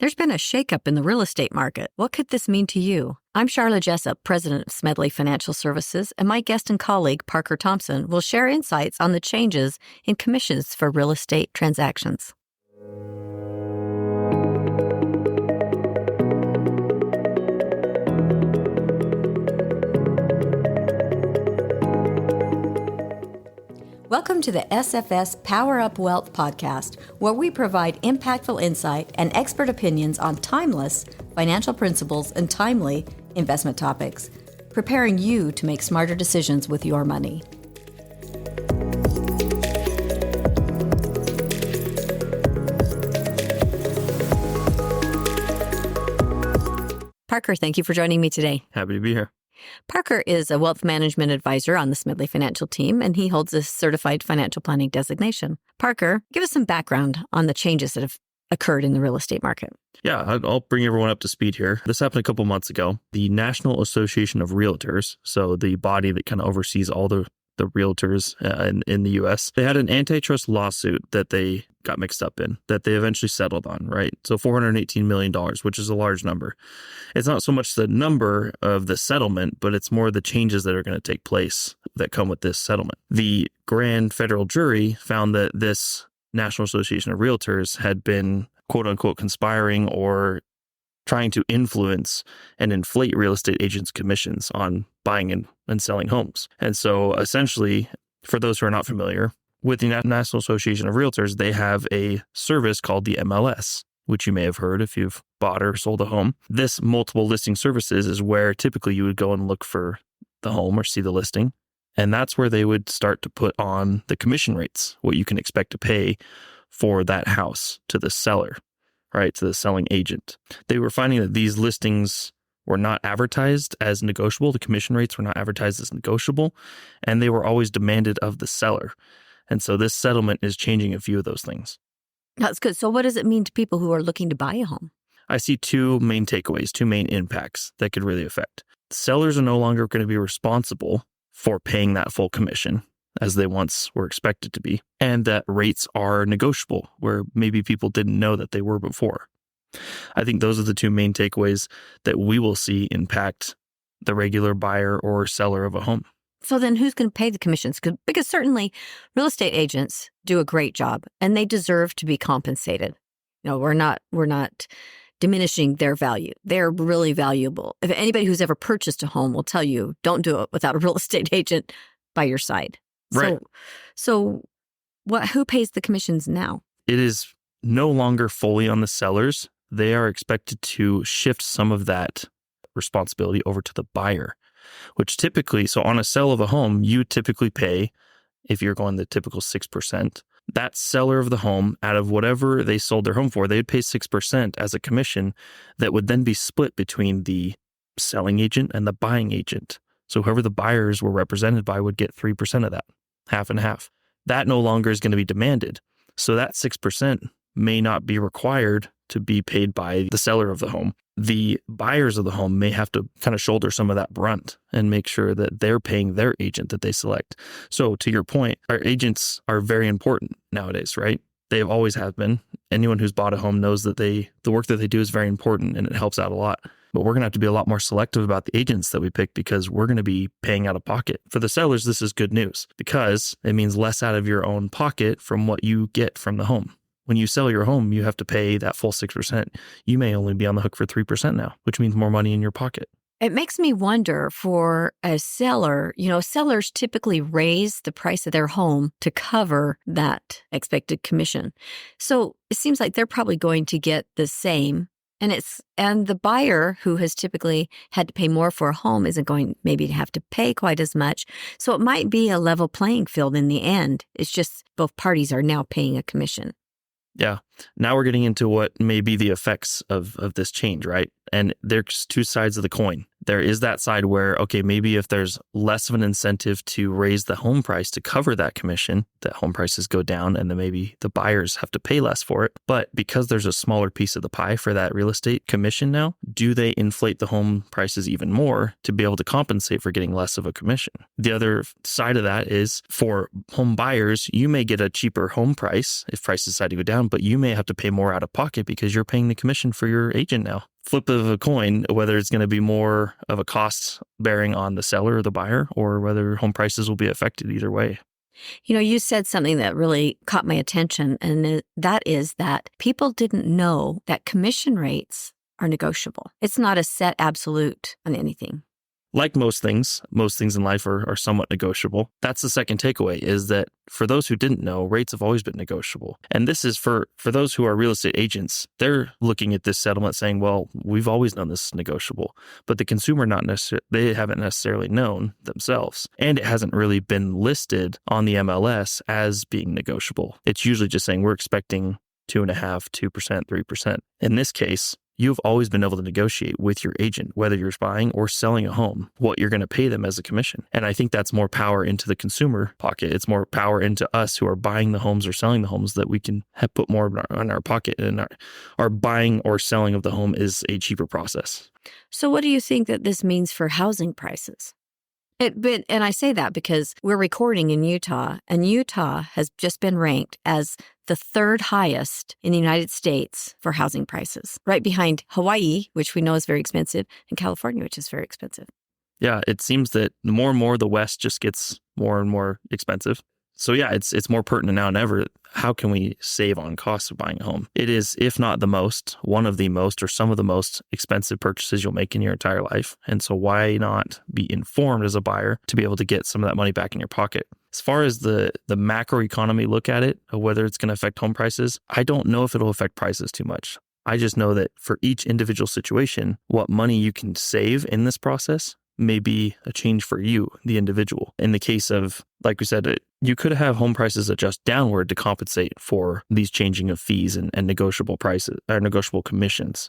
There's been a shakeup in the real estate market. What could this mean to you? I'm Sharla Jessop, president of Smedley Financial Services, and my guest and colleague, Parker Thompson, will share insights on the changes in commissions for real estate transactions. Welcome to the SFS Power Up Wealth podcast, where we provide impactful insight and expert opinions on timeless financial principles and timely investment topics, preparing you to make smarter decisions with your money. Parker, thank you for joining me today. Happy to be here. Parker is a wealth management advisor on the Smedley Financial team, and he holds a certified financial planning designation. Parker, give us some background on the changes that have occurred in the real estate market. Yeah, I'll bring everyone up to speed here. This happened a couple months ago. The National Association of Realtors, so the body that kind of oversees all the realtors in the U.S., they had an antitrust lawsuit that they got mixed up in, that they eventually settled on, right? So $418 million, which is a large number. It's not so much the number of the settlement, but it's more the changes that are going to take place that come with this settlement. The grand federal jury found that this National Association of Realtors had been, quote unquote, conspiring or trying to influence and inflate real estate agents' commissions on buying and selling homes. And so essentially, for those who are not familiar, with the National Association of Realtors, they have a service called the MLS, which you may have heard if you've bought or sold a home. This multiple listing services is where typically you would go and look for the home or see the listing. And that's where they would start to put on the commission rates, what you can expect to pay for that house to the seller, right, to the selling agent. They were finding that these listings were not advertised as negotiable. The commission rates were not advertised as negotiable, and they were always demanded of the seller. And so this settlement is changing a few of those things. That's good. So what does it mean to people who are looking to buy a home? I see two main takeaways, two main impacts that could really affect. Sellers are no longer going to be responsible for paying that full commission as they once were expected to be, and that rates are negotiable, where maybe people didn't know that they were before. I think those are the two main takeaways that we will see impact the regular buyer or seller of a home. So then who's going to pay the commissions? Because certainly real estate agents do a great job and they deserve to be compensated. You know, we're not diminishing their value. They're really valuable. If anybody who's ever purchased a home will tell you, don't do it without a real estate agent by your side. Right. So who pays the commissions now? It is no longer fully on the sellers. They are expected to shift some of that responsibility over to the buyer, which typically, so on a sale of a home, you typically pay, if you're going the typical 6%, that seller of the home, out of whatever they sold their home for, they'd pay 6% as a commission that would then be split between the selling agent and the buying agent. So whoever the buyers were represented by would get 3% of that, half and half. That no longer is going to be demanded. So that 6% may not be required to be paid by the seller of the home. The buyers of the home may have to kind of shoulder some of that brunt and make sure that they're paying their agent that they select. So to your point, our agents are very important nowadays, right? They always have been. Anyone who's bought a home knows that the work that they do is very important and it helps out a lot. But we're going to have to be a lot more selective about the agents that we pick because we're going to be paying out of pocket. For the sellers, this is good news because it means less out of your own pocket from what you get from the home. When you sell your home, you have to pay that full 6%. You may only be on the hook for 3% now, which means more money in your pocket. It makes me wonder for a seller, sellers typically raise the price of their home to cover that expected commission. So it seems like they're probably going to get the same. And the buyer who has typically had to pay more for a home isn't going maybe to have to pay quite as much. So it might be a level playing field in the end. It's just both parties are now paying a commission. Yeah. Now we're getting into what may be the effects of this change, right? And there's two sides of the coin. there is that side where, okay, maybe if there's less of an incentive to raise the home price to cover that commission, that home prices go down and then maybe the buyers have to pay less for it. But because there's a smaller piece of the pie for that real estate commission now, do they inflate the home prices even more to be able to compensate for getting less of a commission? The other side of that is for home buyers, you may get a cheaper home price if prices decide to go down, but you may have to pay more out of pocket because you're paying the commission for your agent now. Flip of a coin, whether it's going to be more of a cost bearing on the seller or the buyer, or whether home prices will be affected either way. You said something that really caught my attention, and that is that people didn't know that commission rates are negotiable. It's not a set absolute on anything. Like most things in life are somewhat negotiable. That's the second takeaway, is that for those who didn't know, rates have always been negotiable. And this is for those who are real estate agents. They're looking at this settlement saying, well, we've always known this is negotiable. But the consumer, they haven't necessarily known themselves. And it hasn't really been listed on the MLS as being negotiable. It's usually just saying we're expecting 2.5%, 2%, 3%. In this case, you've always been able to negotiate with your agent, whether you're buying or selling a home, what you're going to pay them as a commission. And I think that's more power into the consumer pocket. It's more power into us who are buying the homes or selling the homes, that we can put more in our pocket, and our buying or selling of the home is a cheaper process. So what do you think that this means for housing prices? And I say that because we're recording in Utah, and Utah has just been ranked as the third highest in the United States for housing prices, right behind Hawaii, which we know is very expensive, and California, which is very expensive. Yeah, it seems that more and more the West just gets more and more expensive. So yeah, it's more pertinent now than ever. How can we save on costs of buying a home? It is, if not the most, one of the most or some of the most expensive purchases you'll make in your entire life. And so why not be informed as a buyer to be able to get some of that money back in your pocket? As far as the macro economy look at it, whether it's going to affect home prices, I don't know if it'll affect prices too much. I just know that for each individual situation, what money you can save in this process may be a change for you, the individual. In the case of, like we said, you could have home prices adjust downward to compensate for these changing of fees and negotiable prices or negotiable commissions,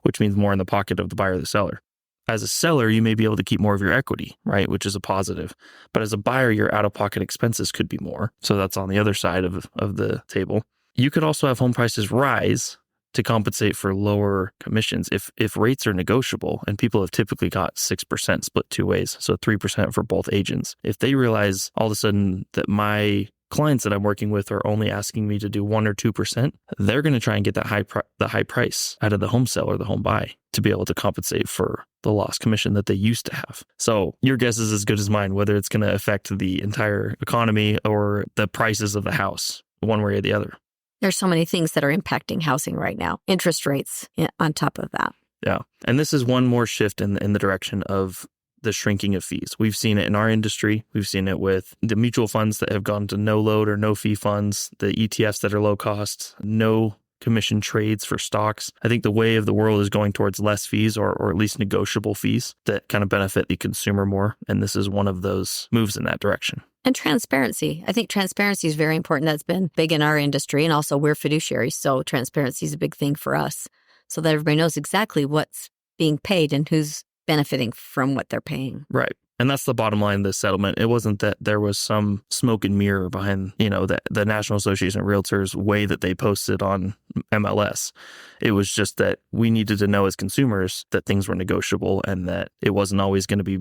which means more in the pocket of the buyer or the seller. As a seller, you may be able to keep more of your equity, right, which is a positive. But as a buyer, your out-of-pocket expenses could be more. So that's on the other side of the table. You could also have home prices rise to compensate for lower commissions. If rates are negotiable, and people have typically got 6% split two ways, so 3% for both agents. If they realize all of a sudden that my clients that I'm working with are only asking me to do 1 or 2%, they're going to try and get the high price out of the home sale or the home buy to be able to compensate for the lost commission that they used to have. So your guess is as good as mine, whether it's going to affect the entire economy or the prices of the house, one way or the other. There's so many things that are impacting housing right now. Interest rates on top of that. Yeah. And this is one more shift in the direction of the shrinking of fees. We've seen it in our industry. We've seen it with the mutual funds that have gone to no load or no fee funds, the ETFs that are low cost, no commission trades for stocks. I think the way of the world is going towards less fees or at least negotiable fees that kind of benefit the consumer more. And this is one of those moves in that direction. And transparency. I think transparency is very important. That's been big in our industry. And also we're fiduciaries. So transparency is a big thing for us so that everybody knows exactly what's being paid and who's benefiting from what they're paying. Right. And that's the bottom line of this settlement. It wasn't that there was some smoke and mirror behind, the National Association of Realtors way that they posted on MLS. It was just that we needed to know as consumers that things were negotiable and that it wasn't always going to be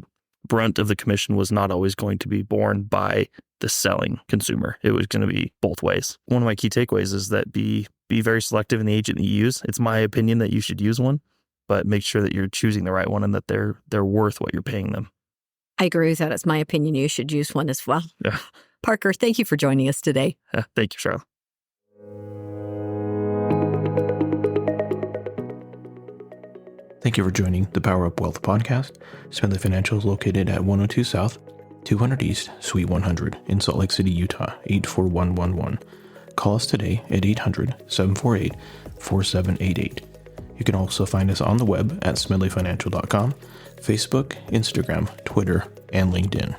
brunt of the commission was not always going to be borne by the selling consumer. It was going to be both ways. One of my key takeaways is that be very selective in the agent that you use. It's my opinion that you should use one, but make sure that you're choosing the right one and that they're worth what you're paying them. I agree with that. It's my opinion. You should use one as well. Yeah. Parker, thank you for joining us today. Yeah, thank you, Sharla. Thank you for joining the Power Up Wealth podcast. Smedley Financial is located at 102 South, 200 East, Suite 100 in Salt Lake City, Utah, 84111. Call us today at 800-748-4788. You can also find us on the web at smedleyfinancial.com, Facebook, Instagram, Twitter, and LinkedIn.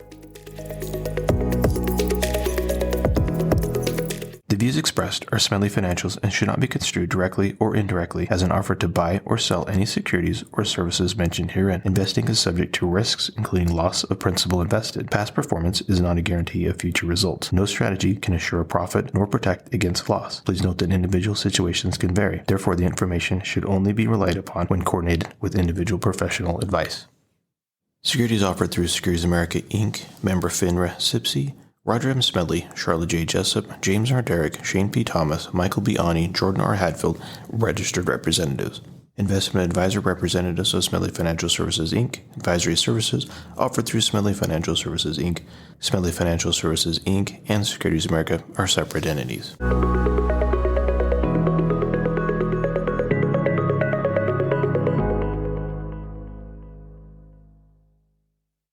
The views expressed are Smedley Financial's and should not be construed directly or indirectly as an offer to buy or sell any securities or services mentioned herein. Investing is subject to risks, including loss of principal invested. Past performance is not a guarantee of future results. No strategy can assure a profit nor protect against loss. Please note that individual situations can vary. Therefore, the information should only be relied upon when coordinated with individual professional advice. Securities offered through Securities America Inc., member FINRA, SIPC, Roger M. Smedley, Sharla J. Jessop, James R. Derrick, Shane P. Thomas, Michael B. Ani, Jordan R. Hadfield, registered representatives. Investment advisor representatives of Smedley Financial Services, Inc. Advisory services offered through Smedley Financial Services, Inc. Smedley Financial Services, Inc. and Securities America are separate entities.